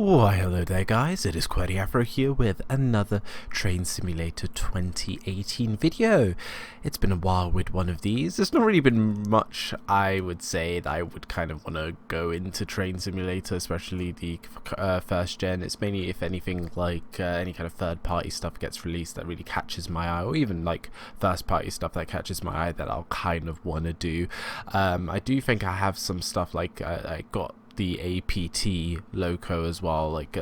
Why hello there guys, it is Qwerty Afro here with another Train Simulator 2018 video. It's been a while with one of these. There's not really been much I would say that I would kind of want to go into Train Simulator, especially the first gen. It's mainly if anything like any kind of third party stuff gets released that really catches my eye, or even like first party stuff that catches my eye that I'll kind of want to do. I do think I have some stuff like I got the APT loco as well, like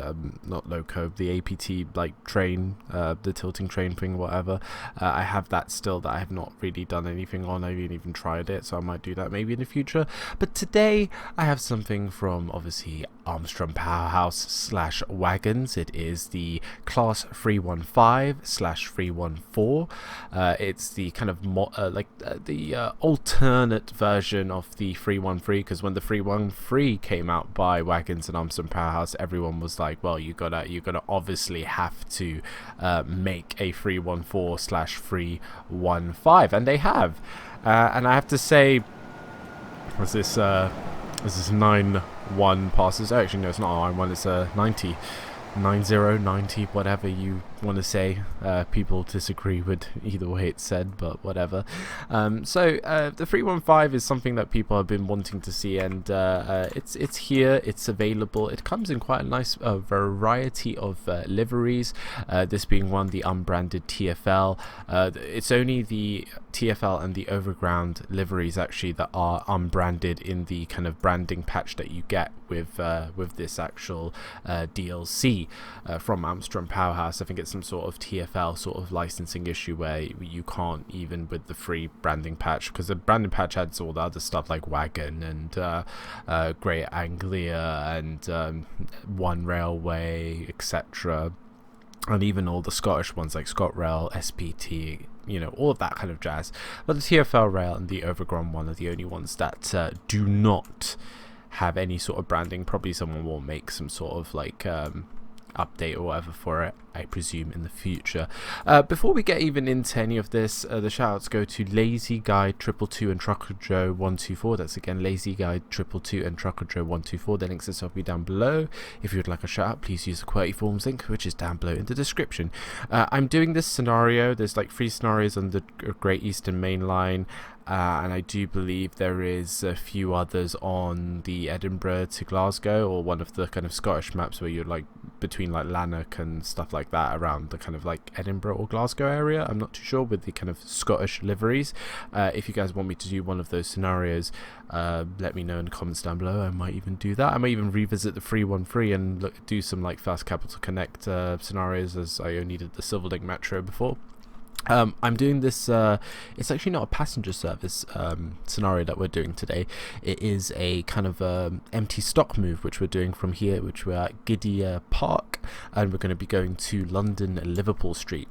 not loco, the APT like train, the tilting train thing, whatever. I have that still that I have not really done anything on. I haven't even tried it, so I might do that maybe in the future. But today I have something from obviously Armstrong Powerhouse / Waggonz. It is the class 315/314. It's the kind of the alternate version of the 313, because when the 313 came out by Waggonz and Armstrong Powerhouse, everyone was like, well, you gotta obviously have to make a 314/315, and they have. And I have to say, was this 9-1 passes? Oh, actually no, it's not 9-1, it's 90, whatever you want to say. People disagree with either way it's said, but whatever. So the 315 is something that people have been wanting to see, and it's here, it's available. It comes in quite a nice variety of liveries, this being one, the unbranded TFL. It's only the TFL and the overground liveries actually that are unbranded in the kind of branding patch that you get with this actual DLC from Armstrong Powerhouse. I think it's some sort of TFL sort of licensing issue where you can't, even with the free branding patch, because the branding patch adds all the other stuff like Wagon and Great Anglia and One Railway, etc., and even all the Scottish ones like ScotRail, SPT, you know, all of that kind of jazz. But the TFL Rail and the overground one are the only ones that do not have any sort of branding. Probably someone will make some sort of like update or whatever for it, I presume, in the future. Before we get even into any of this, the shoutouts go to Lazy Guy 222 and Trucker Joe 124. That's again Lazy Guy 222 and Trucker Joe 124. The links will be down below. If you would like a shout out, please use the QWERTY forms link, which is down below in the description. I'm doing this scenario. There's like 3 scenarios on the Great Eastern Main Line, and I do believe there is a few others on the Edinburgh to Glasgow, or one of the kind of Scottish maps where you're like between like Lanark and stuff like that, around the kind of like Edinburgh or Glasgow area. I'm not too sure with the kind of Scottish liveries. If you guys want me to do one of those scenarios, let me know in the comments down below. I might even do that. I might even revisit the 313 and do some like Fast Capital Connect scenarios, as I only did the Silverlink Metro before. I'm doing this, it's actually not a passenger service scenario that we're doing today. It is a kind of empty stock move which we're doing from here, which we're at Gidea Park, and we're going to be going to London Liverpool Street.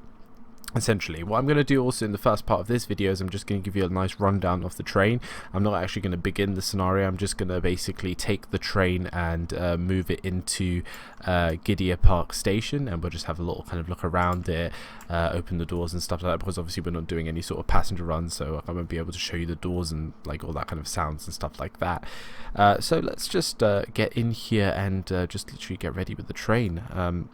Essentially, what I'm going to do also in the first part of this video is I'm just going to give you a nice rundown of the train. I'm not actually going to begin the scenario. I'm just going to basically take the train and move it into Gidea Park station, and we'll just have a little kind of look around it, open the doors and stuff like that, because obviously we're not doing any sort of passenger runs, so I won't be able to show you the doors and like all that kind of sounds and stuff like that. So let's just get in here and just literally get ready with the train.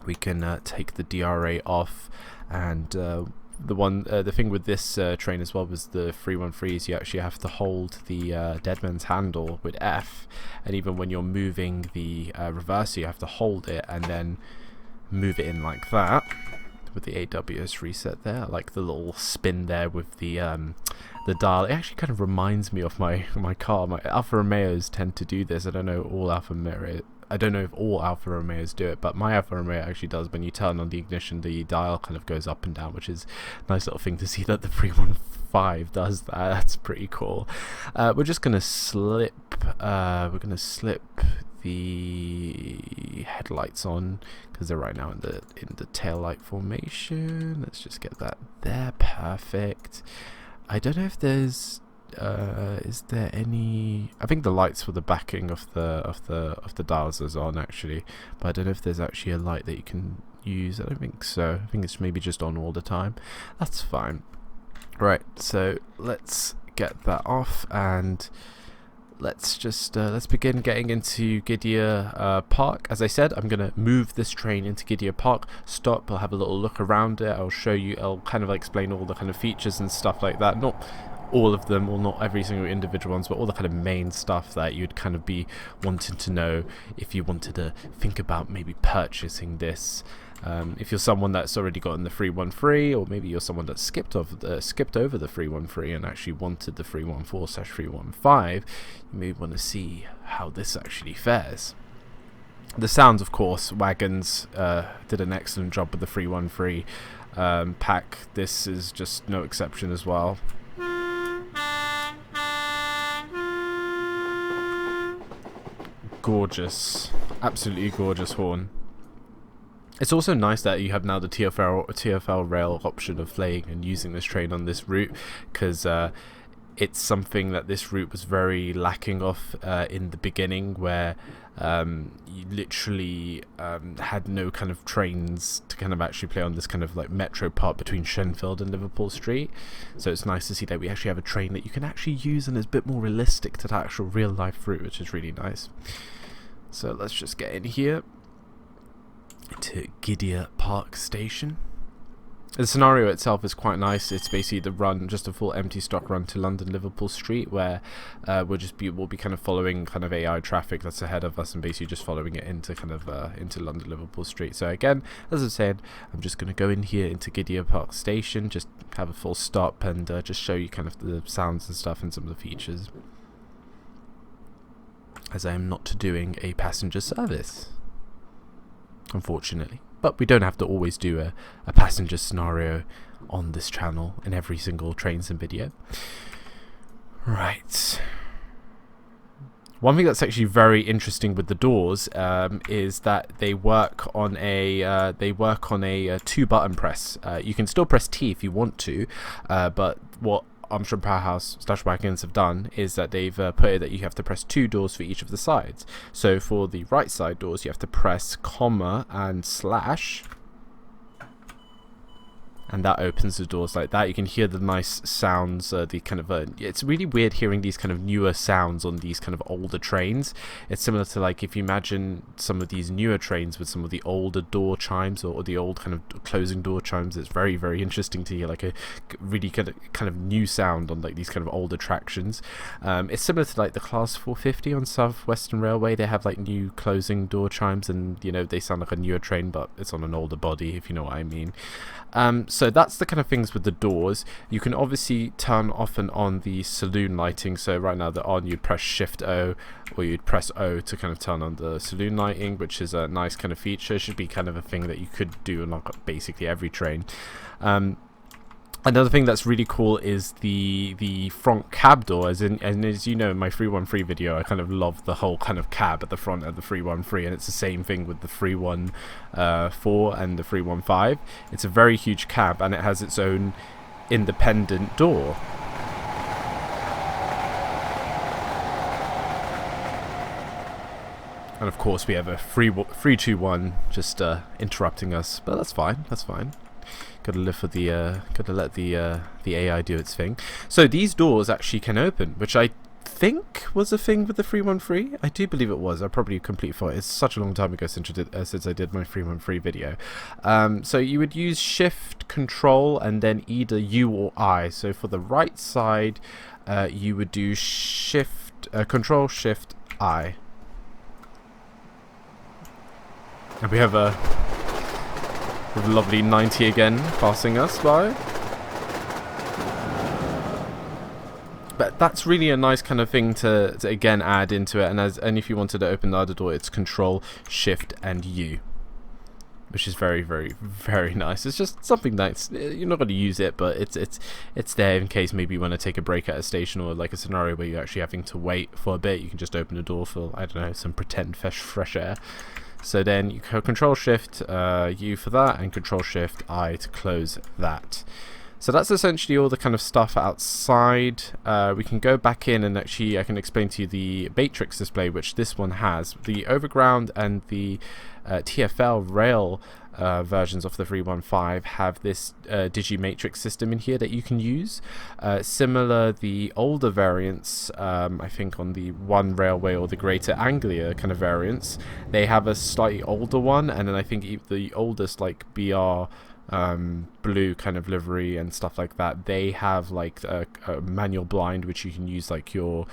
We can take the DRA off, and the thing with this train as well was the 313s, you actually have to hold the deadman's handle with F, and even when you're moving the reverser, you have to hold it and then move it in like that. With the AWS reset there, I like the little spin there with the dial. It actually kind of reminds me of my car. My Alfa Romeos tend to do this. I don't know if all Alfa Romeos do it, but my Alfa Romeo actually does. When you turn on the ignition, the dial kind of goes up and down, which is a nice little thing to see that the 315 does that. That's pretty cool. We're just gonna slip. We're gonna slip the headlights on because they're right now in the tail light formation. Let's just get that there. Perfect. I don't know if there's is there any? I think the lights for the backing of the dials is on actually, but I don't know if there's actually a light that you can use. I don't think so. I think it's maybe just on all the time. That's fine. Right, so let's get that off, and let's begin getting into Gidea Park. As I said, I'm gonna move this train into Gidea Park, stop, I'll have a little look around it, I'll show you, I'll kind of explain all the kind of features and stuff like that. Not all of them, or not every single individual ones, but all the kind of main stuff that you'd kind of be wanting to know if you wanted to think about maybe purchasing this. If you're someone that's already gotten the 313, or maybe you're someone that skipped over the 313 and actually wanted the 314/315, you may want to see how this actually fares. The sounds, of course, Waggonz did an excellent job with the 313 pack. This is just no exception as well. Gorgeous, absolutely gorgeous horn. It's also nice that you have now the TFL Rail option of playing and using this train on this route, because it's something that this route was very lacking of in the beginning, where you literally had no kind of trains to kind of actually play on this kind of like metro part between Shenfield and Liverpool Street. So it's nice to see that we actually have a train that you can actually use and is a bit more realistic to the actual real life route, which is really nice. So let's just get in here to Gidea Park station. The scenario itself is quite nice. It's basically the run, just a full empty stock run to London Liverpool Street, where we'll be kind of following kind of AI traffic that's ahead of us, and basically just following it into kind of into London Liverpool Street. So again, as I said, I'm just going to go in here into Gidea Park station, just have a full stop, and just show you kind of the sounds and stuff and some of the features, as I am not doing a passenger service, unfortunately. But we don't have to always do a passenger scenario on this channel in every single train sim video. Right. One thing that's actually very interesting with the doors is that they work on a 2-button press. You can still press T if you want to, but what Armstrong Powerhouse / Waggonz have done is that they've put it that you have to press 2 doors for each of the sides. So for the right side doors, you have to press comma and slash, and that opens the doors like that. You can hear the nice sounds, the kind of it's really weird hearing these kind of newer sounds on these kind of older trains. It's similar to, like, if you imagine some of these newer trains with some of the older door chimes, or the old kind of closing door chimes. It's very, very interesting to hear like a really kind of new sound on like these kind of old attractions. It's similar to like the Class 450 on South Western Railway. They have like new closing door chimes, and you know, they sound like a newer train, but it's on an older body, if you know what I mean. So that's the kind of things with the doors. You can obviously turn off and on the saloon lighting. So right now they're on, you'd press Shift O, or you'd press O to kind of turn on the saloon lighting, which is a nice kind of feature. It should be kind of a thing that you could do on like basically every train. Another thing that's really cool is the front cab door, and as you know, in my 313 video, I kind of love the whole kind of cab at the front of the 313, and it's the same thing with the 314 and the 315. It's a very huge cab, and it has its own independent door. And of course, we have a 321 just interrupting us, but that's fine. That's fine. Gotta live for the gotta let the AI do its thing. So these doors actually can open, which I think was a thing with the 313. I do believe it was. I probably completely forgot. It's such a long time ago since I did my 313 video. So you would use Shift, Control, and then either U or I. So for the right side, you would do Control, Shift, I. And we have a lovely 90 again passing us by. But that's really a nice kind of thing to again add into it. And if you wanted to open the other door, it's Control, Shift, and U, which is very, very, very nice. It's just something that's, you're not going to use it, but it's there in case maybe you want to take a break at a station, or like a scenario where you're actually having to wait for a bit. You can just open the door for, I don't know, some pretend fresh air. So then you Control Shift U for that, and Control Shift I to close that. So that's essentially all the kind of stuff outside. We can go back in, and actually I can explain to you the Matrix display, which this one has. The Overground and the TFL Rail versions of the 315 have this digimatrix system in here that you can use. Similar, the older variants, I think on the One Railway or the Greater Anglia kind of variants, they have a slightly older one, and then I think the oldest, like BR blue kind of livery and stuff like that, they have like a manual blind, which you can use like your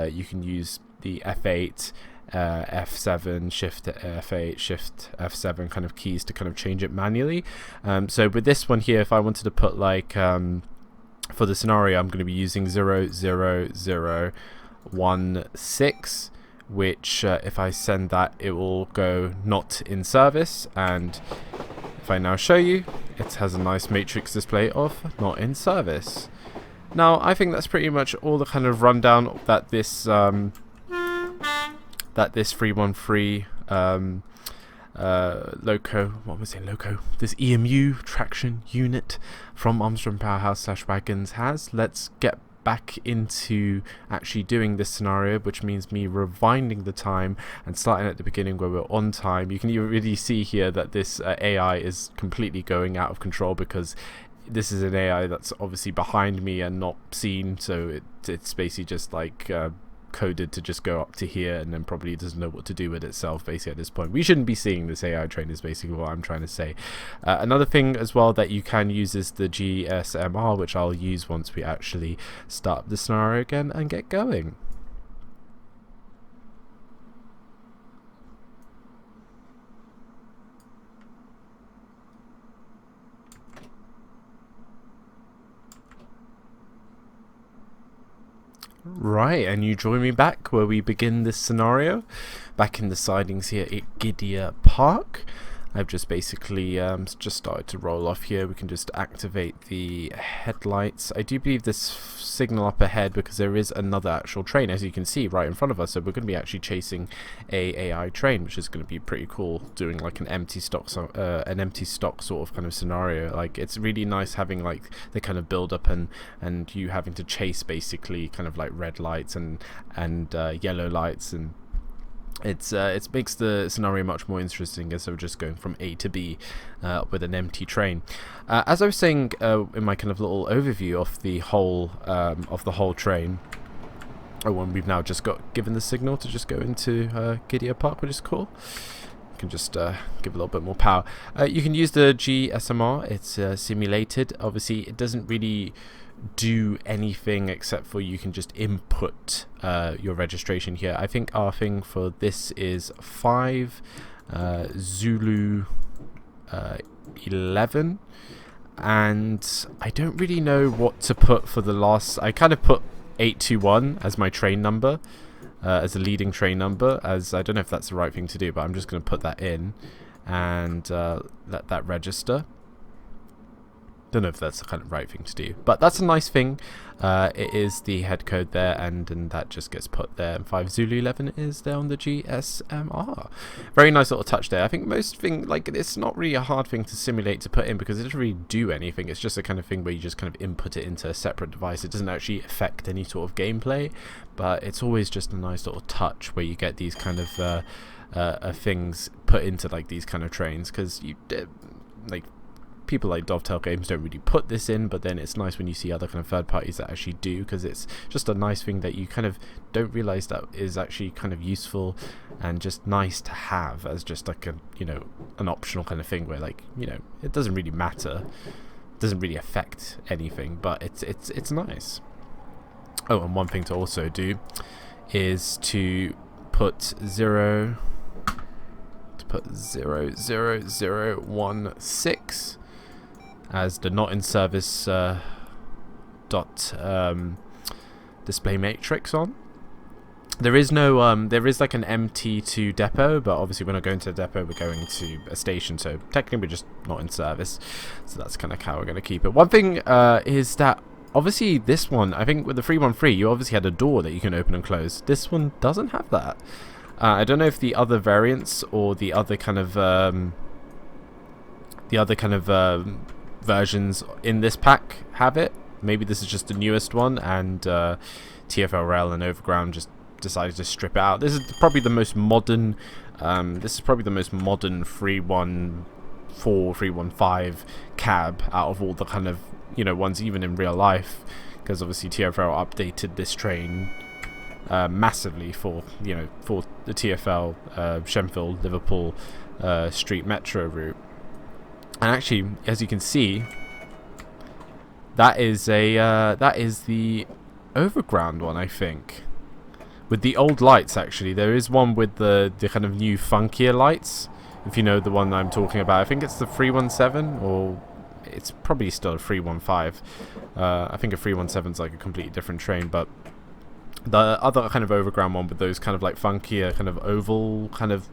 you can use the F8, F7, shift F8, shift F7 kind of keys to kind of change it manually. So with this one here, if I wanted to put like for the scenario, I'm going to be using 00016, which if I send that, it will go not in service. And if I now show you, it has a nice matrix display of not in service. Now, I think that's pretty much all the kind of rundown that this 313 this EMU traction unit from Armstrong Powerhouse / Waggonz has. Let's get back into actually doing this scenario, which means me rewinding the time and starting at the beginning where we're on time. You can really see here that this AI is completely going out of control, because this is an AI that's obviously behind me and not seen, so it's basically just like coded to just go up to here and then probably doesn't know what to do with itself basically at this point. We shouldn't be seeing this AI train is basically what I'm trying to say. Another thing as well that you can use is the GSMR, which I'll use once we actually start the scenario again and get going. Right, and you join me back where we begin this scenario, back in the sidings here at Gidea Park. I've just basically just started to roll off here. We can just activate the headlights. I do believe this signal up ahead, because there is another actual train, as you can see, right in front of us. So we're going to be actually chasing a AI train, which is going to be pretty cool, doing like an empty stock sort of kind of scenario. Like, it's really nice having like the kind of build up and you having to chase basically kind of like red lights and yellow lights, and it makes the scenario much more interesting as we're just going from A to B with an empty train. As I was saying in my kind of little overview of the whole train, when we've now just got given the signal to just go into Gidea Park, which is cool. You can just give a little bit more power. You can use the GSMR. It's simulated. Obviously, it doesn't really do anything except for you can just input your registration here. I think our thing for this is 5 Zulu 11, and I don't really know what to put for the last. I kind of put 821 as my train number, as a leading train number, as I don't know if that's the right thing to do, but I'm just going to put that in and let that register. Don't know if that's the kind of right thing to do, but that's a nice thing. It is the head code there, and that just gets put there, and 5 Zulu 11 is there on the GSMR. Very nice little touch there. I think most thing, like, it's not really a hard thing to simulate to put in, because it doesn't really do anything. It's just a kind of thing where you just kind of input it into a separate device. It doesn't actually affect any sort of gameplay, but it's always just a nice little touch where you get these kind of things put into like these kind of trains, because you like people like Dovetail Games don't really put this in, but then it's nice when you see other kind of third parties that actually do, because it's just a nice thing that you kind of don't realize that is actually kind of useful and just nice to have as just like a, you know, an optional kind of thing where, like, you know, it doesn't really matter, it doesn't really affect anything, but it's nice. Oh, and one thing to also do is to put 00016 as the not in service dot display matrix on. There is no there is like an MT to depot, but obviously we're not going to the depot, we're going to a station, so technically we're just not in service, so that's kind of how we're going to keep it. One thing is that obviously this one, I think with the 313 you obviously had a door that you can open and close. This one doesn't have that. I don't know if the other variants or the other kind of versions in this pack have it. Maybe this is just the newest one, and TFL Rail and Overground just decided to strip it out. This is probably the most modern. This is probably the most modern 313 315 cab out of all the kind of, you know, ones even in real life, because obviously TFL updated this train massively for, you know, for the TFL Sheffield Liverpool Street Metro route. And actually, as you can see, that is the overground one, I think, with the old lights. Actually, there is one with the kind of new funkier lights, if you know the one I'm talking about. I think it's the 317, or it's probably still a 315. I think a 317 is like a completely different train, but the other kind of overground one with those kind of like funkier kind of oval kind of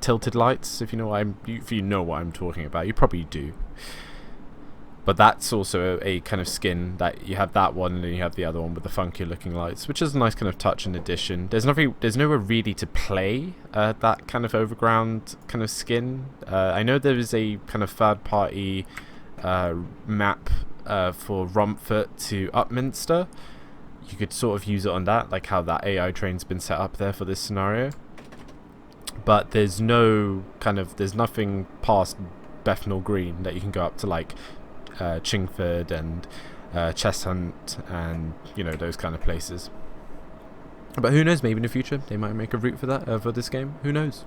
tilted lights, if you know what I'm talking about. You probably do. But that's also a kind of skin that you have, that one, and then you have the other one with the funkier looking lights, which is a nice kind of touch and addition. There's nowhere really to play that kind of overground kind of skin. I know there is a kind of third party map for Romford to Upminster. You could sort of use it on that, like how that AI train's been set up there for this scenario. But there's nothing past Bethnal Green that you can go up to, like Chingford and Cheshunt and, you know, those kind of places. But who knows, maybe in the future they might make a route for that, for this game. Who knows?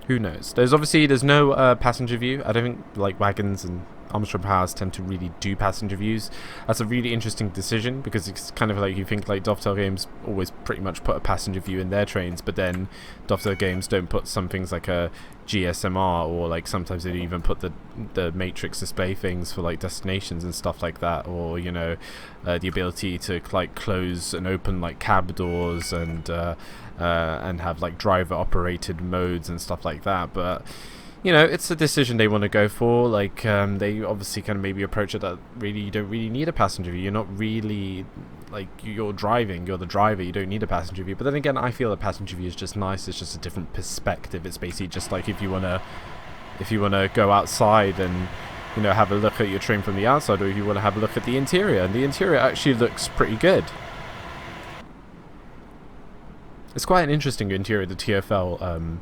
Who knows? There's no passenger view. I don't think like Waggonz and Armstrong Powerhouse tend to really do passenger views. That's a really interesting decision, because it's kind of like, you think like Dovetail Games always pretty much put a passenger view in their trains, but then Dovetail Games don't put some things like a GSMR, or like sometimes they even put the matrix display things for like destinations and stuff like that, or, you know, the ability to like close and open like cab doors and have like driver operated modes and stuff like that. But you know, it's a decision they want to go for. Like, they obviously kind of maybe approach it that really you don't really need a passenger view. You're not really, like, you're driving, you're the driver, you don't need a passenger view. But then again, I feel a passenger view is just nice. It's just a different perspective. It's basically just like if you wanna go outside and, you know, have a look at your train from the outside, or if you want to have a look at the interior, and the interior actually looks pretty good. It's quite an interesting interior, the TFL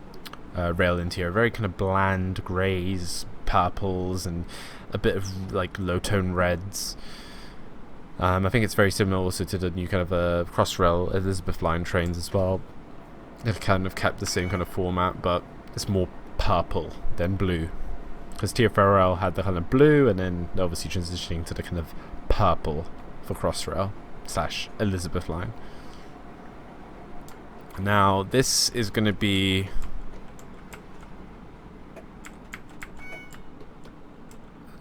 rail interior. Very kind of bland greys, purples, and a bit of like low tone reds. I think it's very similar also to the new kind of Crossrail Elizabeth line trains as well. They've kind of kept the same kind of format, but it's more purple than blue, because TFL Rail had the kind of blue, and then they're obviously transitioning to the kind of purple for Crossrail / Elizabeth line. Now this is going to be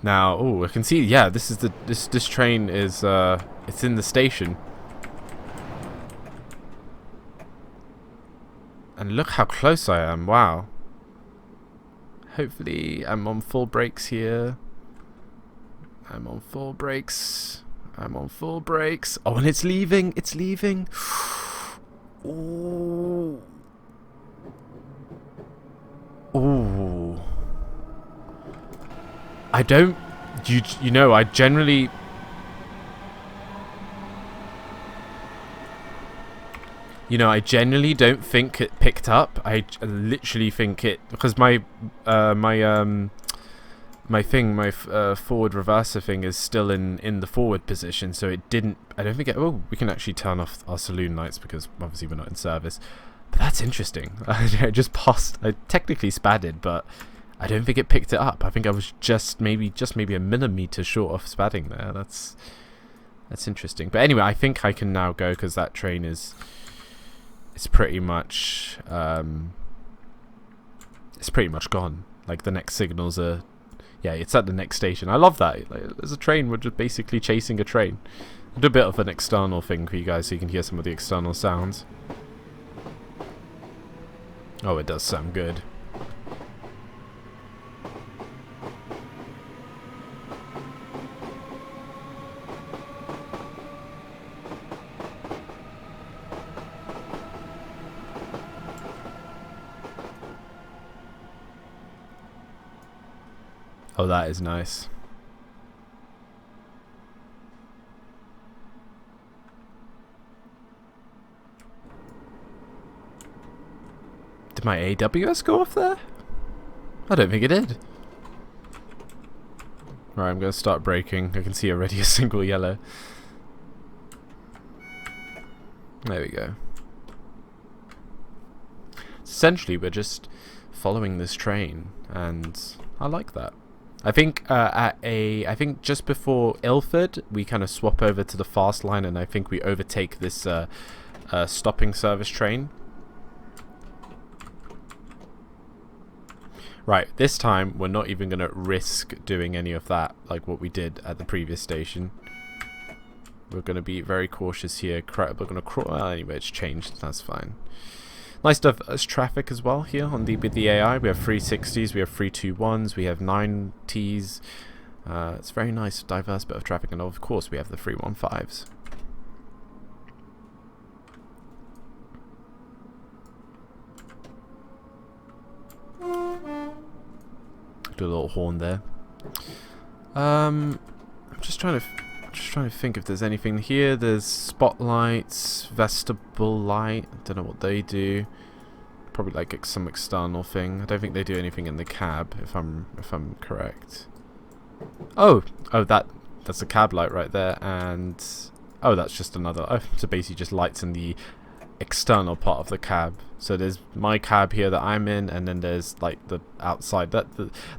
oh, I can see, yeah, this is this train is it's in the station. And look how close I am. Wow. Hopefully I'm on full brakes here. I'm on full brakes. Oh, and it's leaving. Ooh. Ooh. I generally don't think it picked up. I literally think it, because my forward reverser thing is still in the forward position, so it didn't. I don't think it. Oh, we can actually turn off our saloon lights because obviously we're not in service. But that's interesting. I just passed. I technically spadded, but I don't think it picked it up. I think I was just maybe a millimeter short of spadding there. That's interesting. But anyway, I think I can now go, because that train is pretty much gone. Like, the next signals are, yeah, it's at the next station. I love that. Like, there's a train. We're just basically chasing a train. I'll do a bit of an external thing for you guys so you can hear some of the external sounds. Oh, it does sound good. Oh, that is nice. Did my AWS go off there? I don't think it did. Right, I'm going to start braking. I can see already a single yellow. There we go. Essentially, we're just following this train, and I like that. I think I think just before Ilford, we kind of swap over to the fast line, and I think we overtake this stopping service train. Right, this time we're not even going to risk doing any of that, like what we did at the previous station. We're going to be very cautious here. We're going to crawl. Well, anyway, it's changed. That's fine. Nice stuff as traffic as well here on with the AI. We have 360s, we have 321s, we have 9Ts. It's very nice, diverse bit of traffic, and of course we have the 315s. Do a little horn there. I'm just trying to think if there's anything here. There's spotlights, vestibule light. I don't know what they do. Probably like some external thing. I don't think they do anything in the cab, if I'm correct. Oh, that's a cab light right there, and oh, that's just another. Oh, so basically just lights in the external part of the cab. So there's my cab here that I'm in, and then there's like the outside. That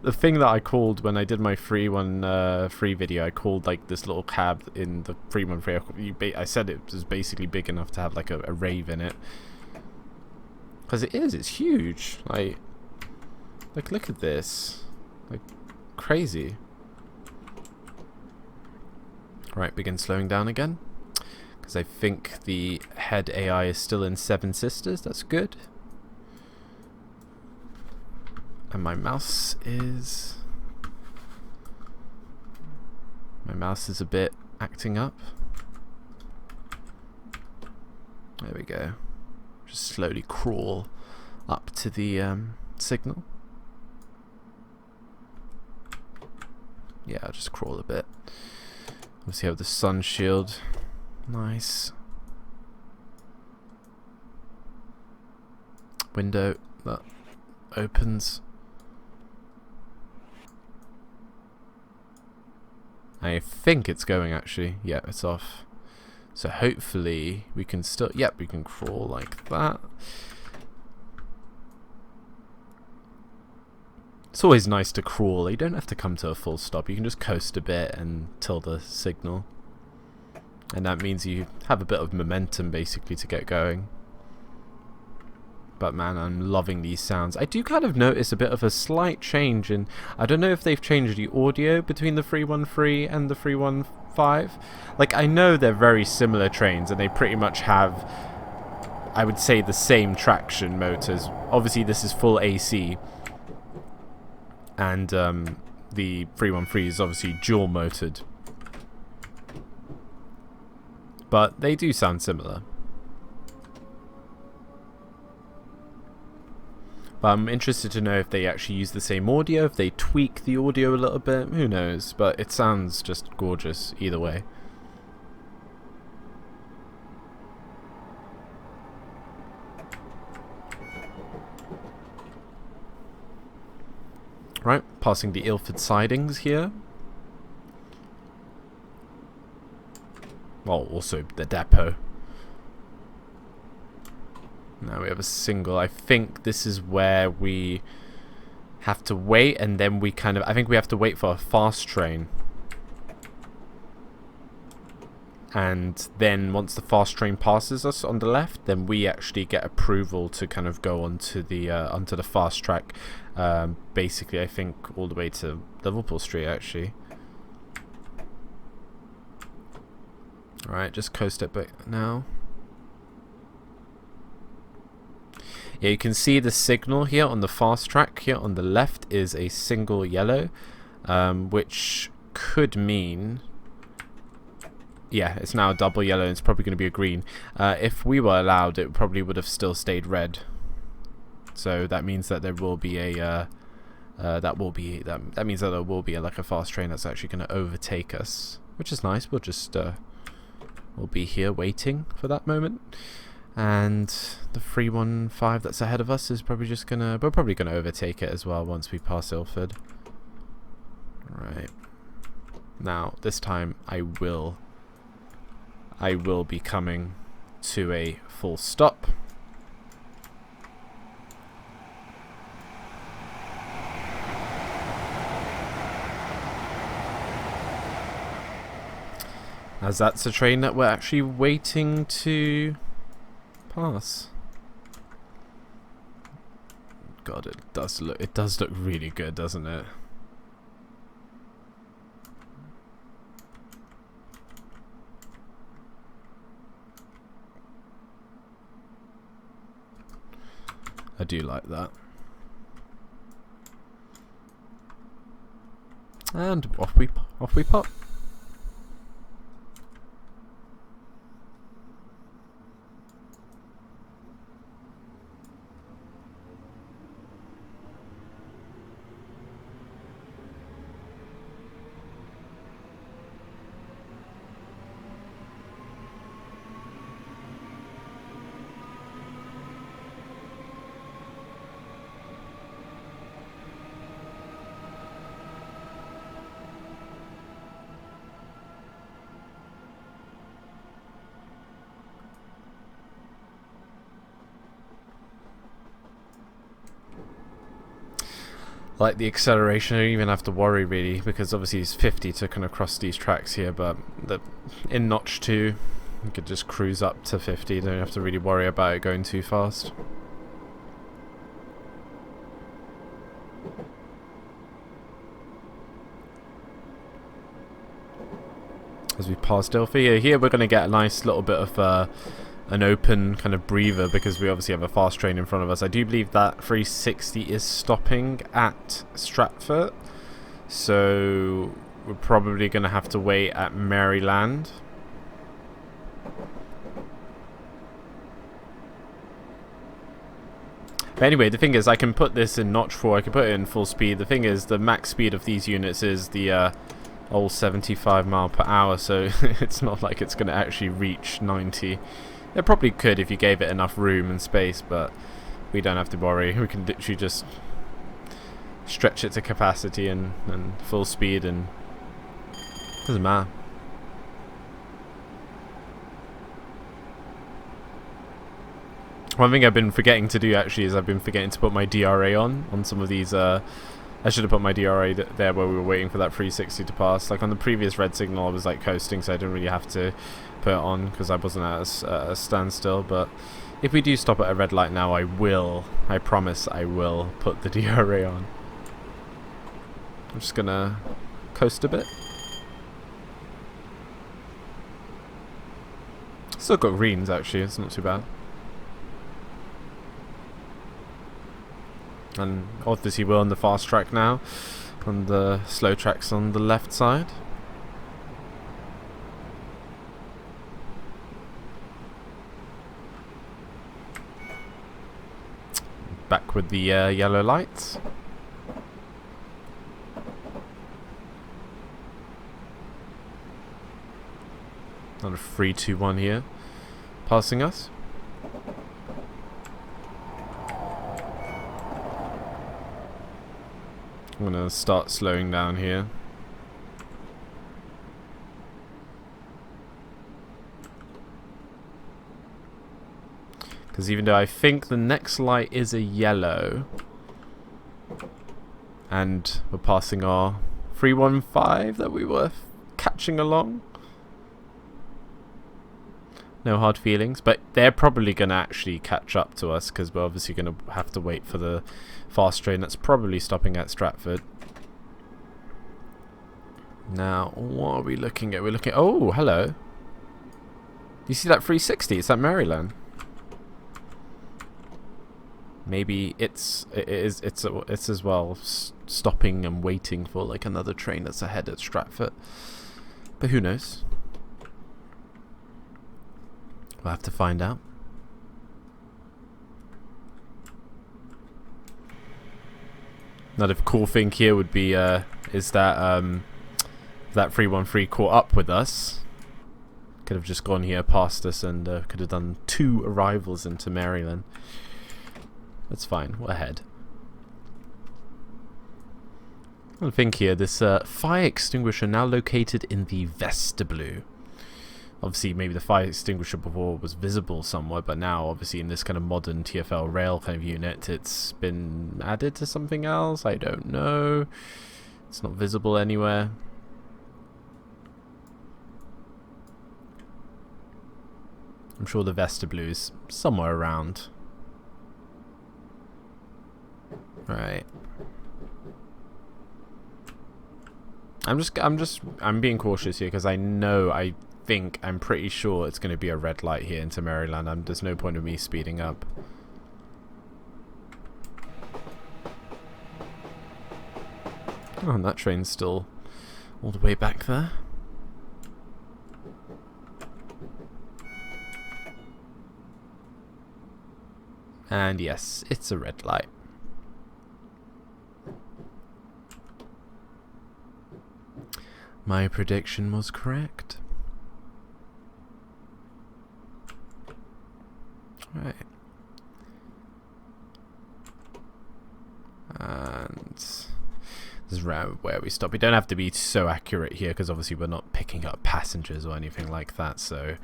the thing that I called when I did my free video, I called like this little cab in the 313. I said it was basically big enough to have like a rave in it, because it's huge. Like look at this, like crazy. Right, begin slowing down again. Because I think the head AI is still in Seven Sisters. That's good. And my mouse is a bit acting up. There we go. Just slowly crawl up to the signal. Yeah, I'll just crawl a bit. Obviously have the sun shield. Nice. Window that opens. I think it's going actually. Yeah, it's off. So hopefully we can still, yep, we can crawl like that. It's always nice to crawl. You don't have to come to a full stop. You can just coast a bit until the signal. And that means you have a bit of momentum basically to get going. But man, I'm loving these sounds. I do kind of notice a bit of a slight change in, I don't know if they've changed the audio between the 313 and the 315. Like, I know they're very similar trains and they pretty much have, I would say, the same traction motors. Obviously this is full AC. And the 313 is obviously dual motored. But they do sound similar. But I'm interested to know if they actually use the same audio, if they tweak the audio a little bit, who knows, but it sounds just gorgeous either way. Right, passing the Ilford sidings here. Well, also the depot. Now we have a single. I think this is where we have to wait, and then we kind of, I think we have to wait for a fast train. And then once the fast train passes us on the left, then we actually get approval to kind of go onto the fast track. Basically, I think all the way to Liverpool Street actually. Alright, just coast it back now. Yeah, you can see the signal here on the fast track. Here on the left is a single yellow, which could mean, yeah, it's now a double yellow and it's probably going to be a green. If we were allowed, it probably would have still stayed red. So that means that there will be a that means that there will be like a fast train that's actually going to overtake us, which is nice. We'll just we'll be here waiting for that moment. And the 315 that's ahead of us is probably just gonna... We're probably gonna overtake it as well once we pass Ilford. Right. Now, this time I will be coming to a full stop. As that's a train that we're actually waiting to pass. God, it does look really good, doesn't it? I do like that. And off we pop. Like the acceleration, I don't even have to worry really, because obviously it's 50 to kind of cross these tracks here, but in notch 2 you could just cruise up to 50, you don't have to really worry about it going too fast. As we pass Delphi, here we're going to get a nice little bit of an open kind of breather, because we obviously have a fast train in front of us. I do believe that 360 is stopping at Stratford, so we're probably going to have to wait at Maryland. But anyway, the thing is, I can put this in notch 4, I can put it in full speed. The thing is, the max speed of these units is the old 75 mile per hour, so it's not like it's going to actually reach 90. It probably could if you gave it enough room and space, but we don't have to worry. We can literally just stretch it to capacity and full speed, and it doesn't matter. One thing I've been forgetting to do actually is I've been forgetting to put my DRA on some of these. I should have put my DRA there where we were waiting for that 360 to pass. Like on the previous red signal I was like coasting, so I didn't really have to put it on because I wasn't at a standstill. But if we do stop at a red light now, I promise I will put the DRA on. I'm just gonna coast a bit. Still got greens actually, it's not too bad. And obviously we're on the fast track now, on the slow tracks on the left side. Back with the yellow lights. Not a 3-2-1 here, passing us. I'm going to start slowing down here. Because even though I think the next light is a yellow, and we're passing our 315 that we were catching along. No hard feelings, but they're probably going to actually catch up to us because we're obviously going to have to wait for the fast train that's probably stopping at Stratford. Now, what are we looking at? We're looking at... Oh, hello. You see that 360? It's at Maryland. Maybe it's as well stopping and waiting for like another train that's ahead at Stratford. But who knows? We'll have to find out. Another cool thing here would be is that that 313 caught up with us, Could have just gone here past us and could have done 2 arrivals into Maryland. That's fine, we're ahead. I think here, this fire extinguisher now located in the vestibule. Obviously, maybe the fire extinguisher before was visible somewhere, but now, obviously, in this kind of modern TFL rail kind of unit, it's been added to something else. I don't know. It's not visible anywhere. I'm sure the vestibule is somewhere around. Right. I'm being cautious here because I'm pretty sure it's going to be a red light here into Maryland. There's no point of me speeding up. Oh, and that train's still all the way back there. And yes, it's a red light. My prediction was correct. Right. And this is around where we stop. We don't have to be so accurate here because obviously we're not picking up passengers or anything like that. So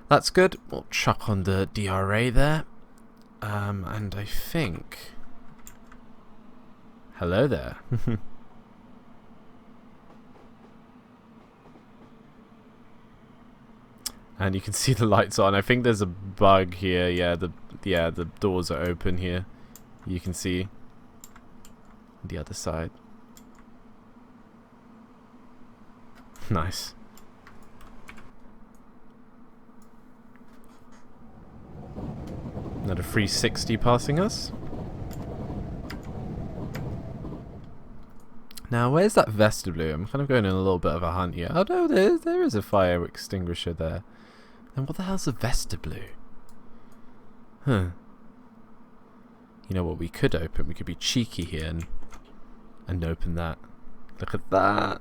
that's good. We'll chuck on the DRA there. And I think... Hello there. And you can see the lights on. I think there's a bug here. Yeah, the doors are open here. You can see the other side. Nice. Another 360 passing us. Now, where's that vestibule? I'm kind of going on a little bit of a hunt here. Oh no, there is a fire extinguisher there. And what the hell's a vestibule? Huh. You know what we could open? We could be cheeky here and open that. Look at that.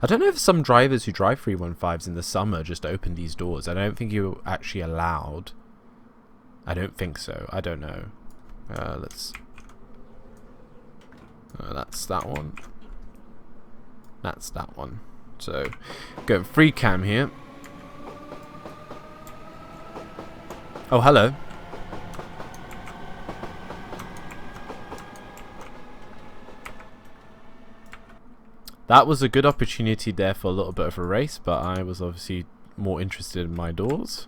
I don't know if some drivers who drive 315s in the summer just open these doors. I don't think you're actually allowed. I don't think so. I don't know. Let's... that's that one. That's that one. So, go free cam here. Oh, hello. That was a good opportunity there for a little bit of a race, but I was obviously more interested in my doors.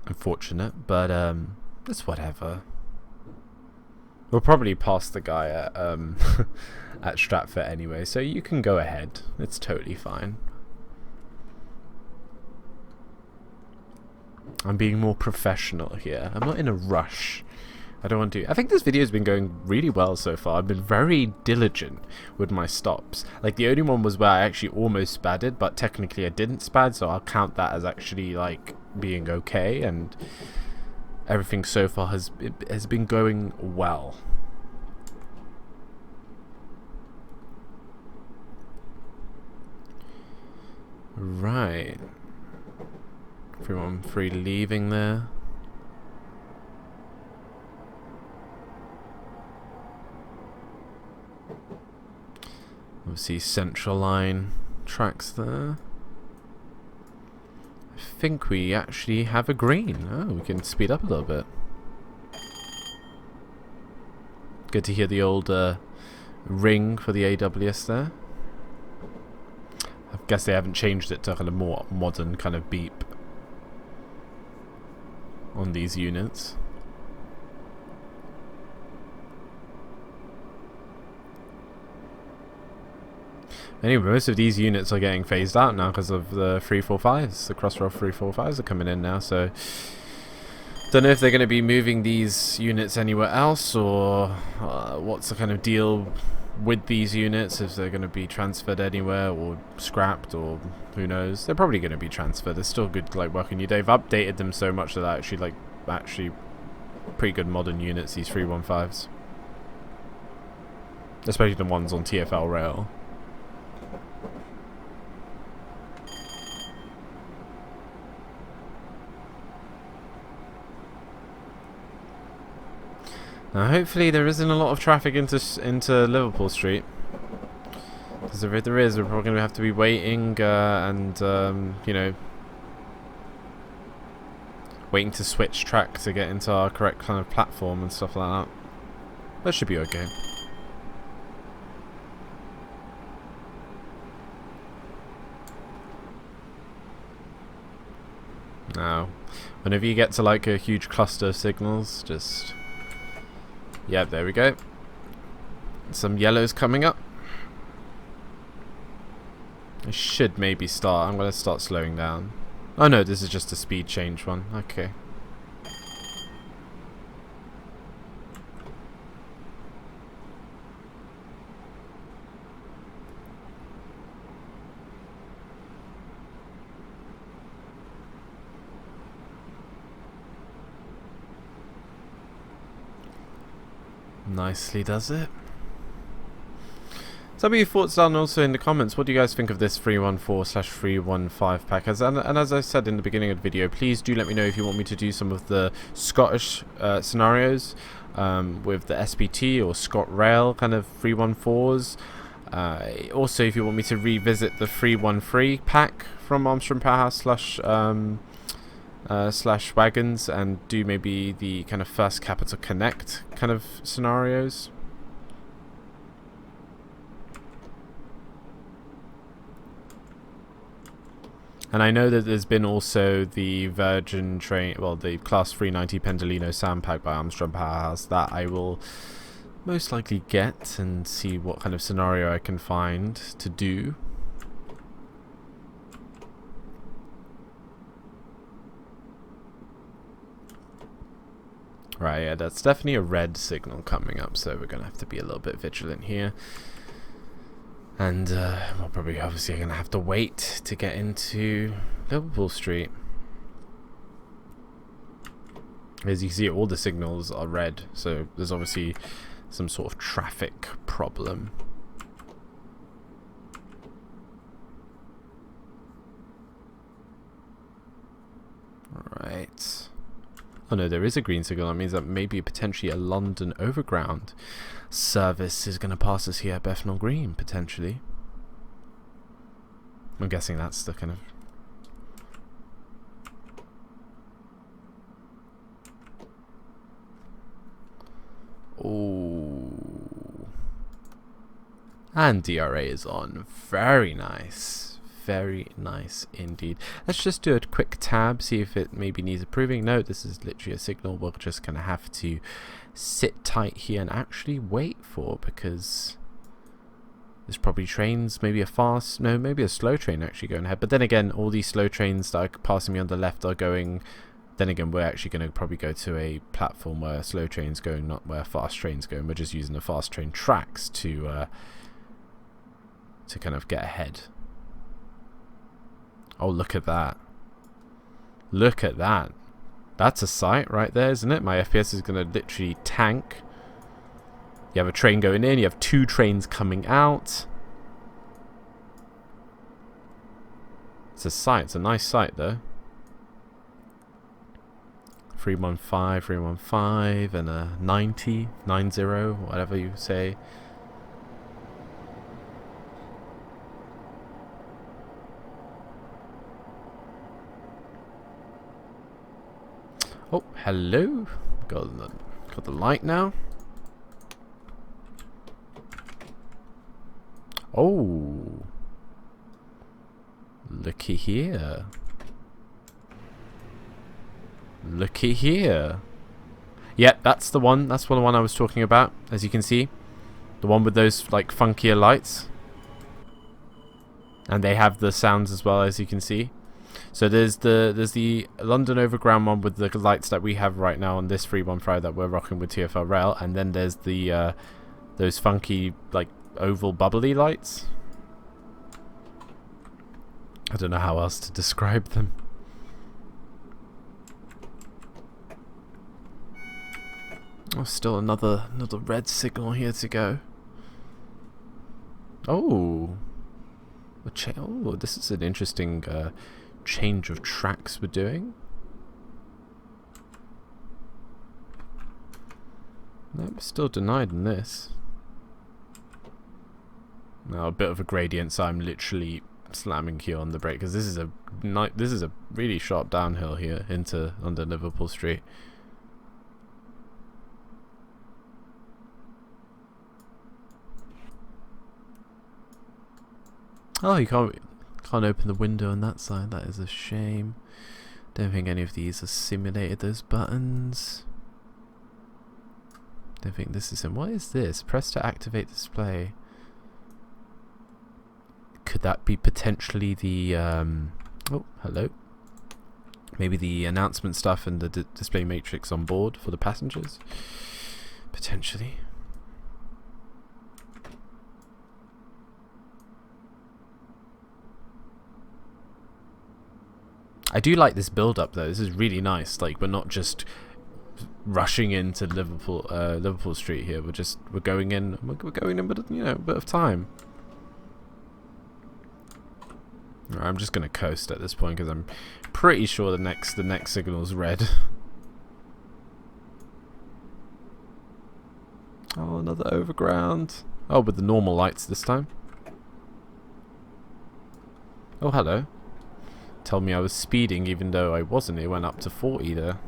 Unfortunate, but it's whatever. We'll probably pass the guy at at Stratford anyway, so you can go ahead. It's totally fine. I'm being more professional here. I'm not in a rush. I don't want to... I think this video has been going really well so far. I've been very diligent with my stops. Like, the only one was where I actually almost spadded, but technically I didn't spad, so I'll count that as actually, like, being okay, and everything so far has been going well. Right. 313 leaving there. Obviously central line tracks there. I think we actually have a green. Oh, we can speed up a little bit. Good to hear the old ring for the AWS there. I guess they haven't changed it to kind of more modern kind of beep on these units. Anyway, most of these units are getting phased out now because of the 345s. The Crossrail 345s are coming in now, so don't know if they're going to be moving these units anywhere else, or what's the kind of deal with these units, if they're going to be transferred anywhere or scrapped, or who knows. They're probably going to be transferred. They're still good, like, working. They've updated them so much that they're actually pretty good modern units, these 315s, especially the ones on TFL Rail. Now, hopefully there isn't a lot of traffic into Liverpool Street. Because if there is, we're probably going to have to be waiting and, you know, waiting to switch track to get into our correct kind of platform and stuff like that. That should be okay. Now, whenever you get to like a huge cluster of signals, just... yeah, there we go. Some yellows coming up. I should maybe start. I'm going to start slowing down. Oh no, this is just a speed change one. Okay. Nicely does it. Tell me your thoughts down also in the comments. What do you guys think of this 314/315 pack? And as I said in the beginning of the video, please do let me know if you want me to do some of the Scottish scenarios with the SPT or ScotRail kind of 314s. Also, if you want me to revisit the 313 pack from Armstrong Powerhouse slash Waggonz and do maybe the kind of First Capital Connect kind of scenarios. And I know that there's been also the Virgin train, well, the Class 390 Pendolino Sound Pack by Armstrong Powerhouse that I will most likely get and see what kind of scenario I can find to do. Right, yeah, that's definitely a red signal coming up, so we're going to have to be a little bit vigilant here. And we're probably obviously going to have to wait to get into Liverpool Street. As you can see, all the signals are red, so there's obviously some sort of traffic problem. Alright. Oh no, there is a green signal. That means that maybe potentially a London Overground service is going to pass us here at Bethnal Green, potentially. I'm guessing that's the kind of... oh. And DRA is on. Very nice. Very nice indeed. Let's just do a quick tab, see if it maybe needs approving. No, this is literally a signal we're just going to have to sit tight here and actually wait for, because there's probably trains, maybe a fast, no, maybe a slow train actually going ahead. But then again, all these slow trains that are passing me on the left are going, then again, we're actually going to probably go to a platform where slow trains going, not where fast trains going. We're just using the fast train tracks to kind of get ahead. Oh, look at that. Look at that. That's a sight right there, isn't it? My FPS is going to literally tank. You have a train going in. You have two trains coming out. It's a sight. It's a nice sight, though. 315, 315, and a 90, 90, whatever you say. Oh, hello. Got the light now. Oh. Looky here. Looky here. Yep, that's the one. That's the one I was talking about, as you can see. The one with those, like, funkier lights. And they have the sounds as well, as you can see. So there's the London Overground one with the lights that we have right now on this 315 that we're rocking with TFL Rail, and then there's the those funky, like, oval bubbly lights. I don't know how else to describe them. Oh, still another red signal here to go. Oh, oh, this is an interesting change of tracks we're doing. Nope, still denied in this. Now a bit of a gradient, so I'm literally slamming here on the brake because this is a really sharp downhill here into under Liverpool Street. Oh, you can't open the window on that side. That is a shame. Don't think any of these are simulated, those buttons. Don't think this is in. What is this? Press to activate display. Could that be potentially the oh, hello. Maybe the announcement stuff and the display matrix on board for the passengers? Potentially. I do like this build up though. This is really nice. Like, we're not just rushing into Liverpool Street here. We're going in with, you know, a bit of time. I'm just gonna coast at this point because I'm pretty sure the next signal's red. Oh, another overground. Oh, with the normal lights this time. Oh, hello. Tell me I was speeding even though I wasn't. It went up to 40 there.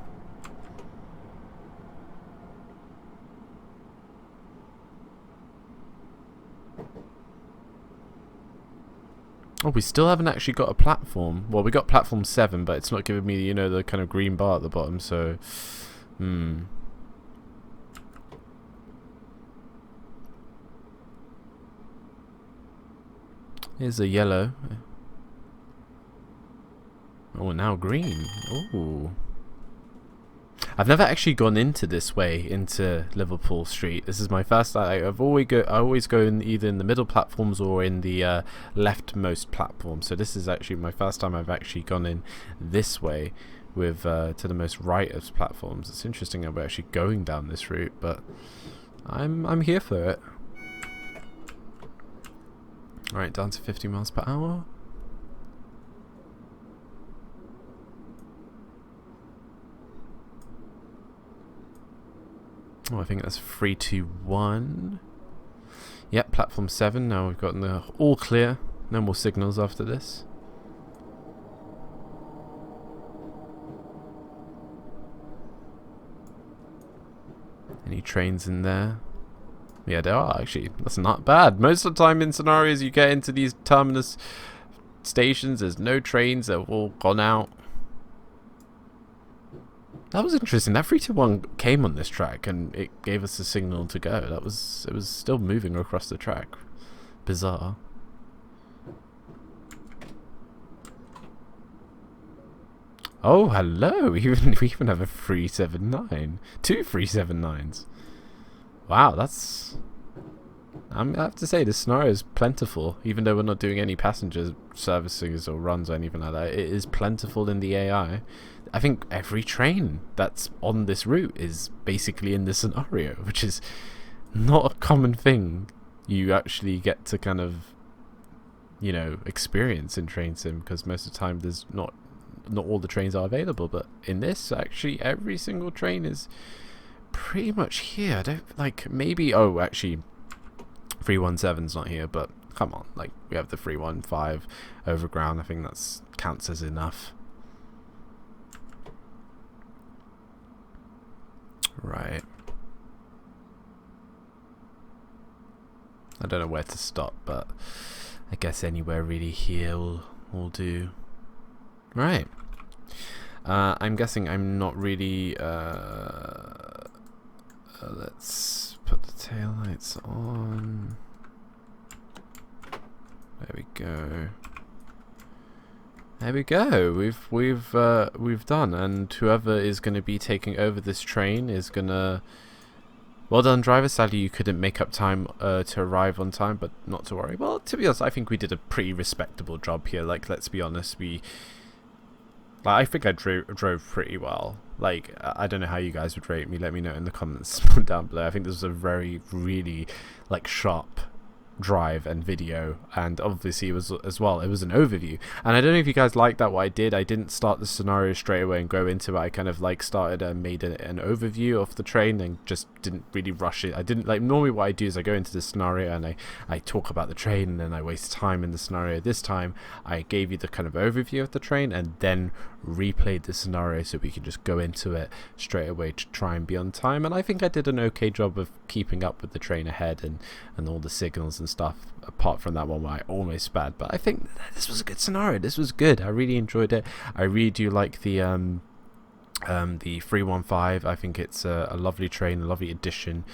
Oh, we still haven't actually got a platform. Well, we got platform 7, but it's not giving me, you know, the kind of green bar at the bottom, so... Here's a yellow. Oh, now green. Ooh. I've never actually gone into this way, into Liverpool Street. This is my first. I always go in either in the middle platforms or in the leftmost platform. So this is actually my first time I've actually gone in this way, with to the most right of platforms. It's interesting that we're actually going down this route, but I'm here for it. All right, down to 50 miles per hour. Oh, I think that's 3, 2, 1. Yep, platform 7. Now we've gotten the all clear. No more signals after this. Any trains in there? Yeah, there are actually. That's not bad. Most of the time in scenarios you get into these terminus stations, there's no trains. They've all gone out. That was interesting. That 321 came on this track and it gave us a signal to go. It was still moving across the track. Bizarre. Oh, hello. We even have a 379. 2 379s. Wow, that's... I have to say, this scenario is plentiful. Even though we're not doing any passenger services or runs or anything like that, it is plentiful in the AI. I think every train that's on this route is basically in this scenario, which is not a common thing you actually get to kind of, you know, experience in train sim, because most of the time there's not all the trains are available. But in this, actually every single train is pretty much here. I don't, like, maybe, oh, actually 317's not here, but come on, like, we have the 315 overground. I think that's counts as enough. Right. I don't know where to stop, but I guess anywhere really here will do. Right. I'm guessing I'm not really... let's put the taillights on. There we go. There we go. We've done, and whoever is going to be taking over this train is gonna. Well done, driver. Sadly, you couldn't make up time to arrive on time, but not to worry. Well, to be honest, I think we did a pretty respectable job here. Like, let's be honest, I think I drove pretty well. Like, I don't know how you guys would rate me. Let me know in the comments down below. I think this was a really, like, sharp drive and video, and obviously it was an overview. And I don't know if you guys like that. What I didn't start the scenario straight away and go into it. I kind of like started and made an overview of the train and just didn't really rush it. I didn't like, normally what I do is I go into the scenario and I talk about the train and then I waste time in the scenario. This time I gave you the kind of overview of the train and then replayed the scenario so we can just go into it straight away to try and be on time. And I think I did an okay job of keeping up with the train ahead and all the signals and stuff, apart from that one where I almost sped. But I think this was a good scenario. This was good. I really enjoyed it. I really do like the 315. I think it's a lovely train, a lovely addition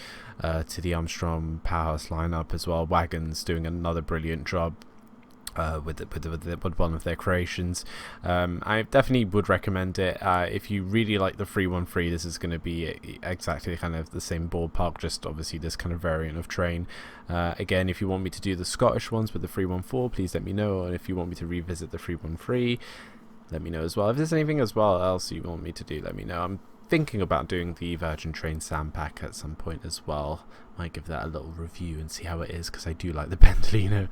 to the Armstrong Powerhouse lineup as well. Waggonz doing another brilliant job with one of their creations. I definitely would recommend it. If you really like the 313, this is going to be exactly kind of the same ballpark, just obviously this kind of variant of train. Again, if you want me to do the Scottish ones with the 314, please let me know. And if you want me to revisit the 313, let me know as well. If there's anything as well else you want me to do, let me know. I'm thinking about doing the Virgin Train Sandpack at some point as well. Might give that a little review and see how it is, because I do like the Pendolino.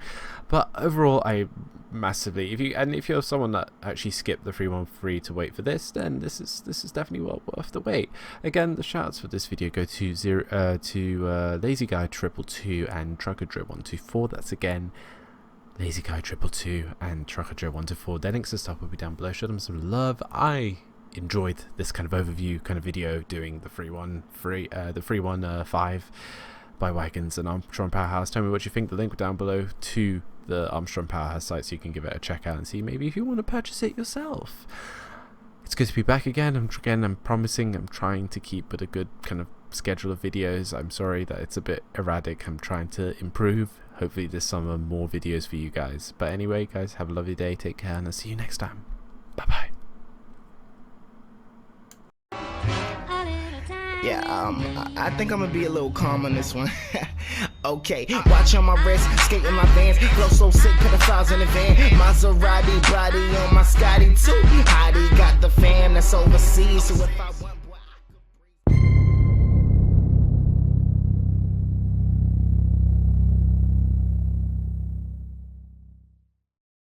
But overall, I massively, if you're someone that actually skipped the 313 to wait for this, then this is definitely well worth the wait. Again, the shoutouts for this video go to Lazy Guy 222 and Trucker Drip 124. That's again Lazy Guy 222 and Trucker Drip 124. Their links and stuff will be down below. Show them some love. I enjoyed this kind of overview kind of video doing the 315 by Waggonz and Armstrong Powerhouse. Tell me what you think. The link down below to the Armstrong Powerhouse site so you can give it a check out and see maybe if you want to purchase it yourself. It's good to be back again. I'm promising I'm trying to keep with a good kind of schedule of videos. I'm sorry that it's a bit erratic. I'm trying to improve. Hopefully this summer more videos for you guys. But anyway guys, have a lovely day, take care, and I'll see you next time. Bye bye. Yeah, I think I'm gonna be a little calm on this one. Okay, watch on my wrist, skate in my Vans, flow so sick, put the files in the van. Maserati body on my Scotty too. Hottie got the fam that's overseas, so if I want